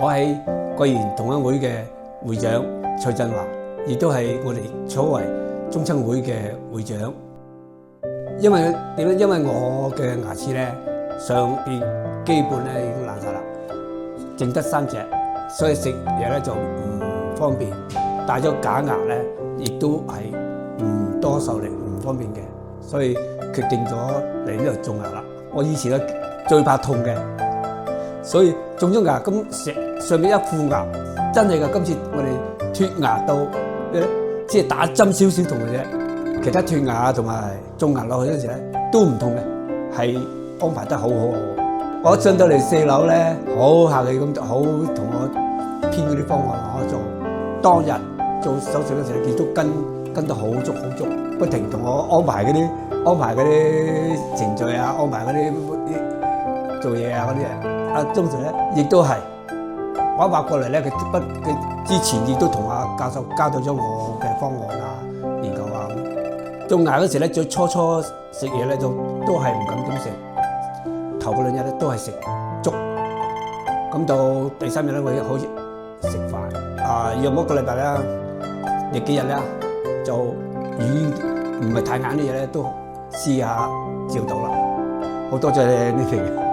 我喺桂園同鄉會嘅會長蔡振華，亦都係我哋楚圍中親會嘅會長。因為點咧？因為我嘅牙齒咧上邊基本咧已經爛晒啦，淨得3隻，所以食嘢咧就唔方便。戴咗假牙咧，亦都係唔多受力，唔方便嘅，所以決定咗嚟呢度種牙啦。我以前咧最怕痛嘅，所以種咗牙咁上面一副牙，真係㗎。今次我哋脫牙到即係打針少少痛嘅啫。其他脫牙同埋種牙落去嗰陣時咧都唔痛嘅，係安排得好。我上到嚟4樓咧，好客氣咁，好同我編嗰啲方案我做。當日做手術嗰時，佢都跟得好足，不停同我安排嗰啲程序啊，安排嗰啲做嘢啊嗰啲啊。阿鍾 Sir 咧亦都係我一話過嚟咧，佢之前亦都同阿教授交代咗我嘅方案啊、研究啊。種牙嗰時咧，最初食嘢咧都係唔敢點食，頭嗰2日咧都係食粥，咁到第3日咧會好似食飯啊，約莫1個禮拜啦，亦幾日咧就唔係太硬啲嘢咧都試下照到啦，好多謝你哋。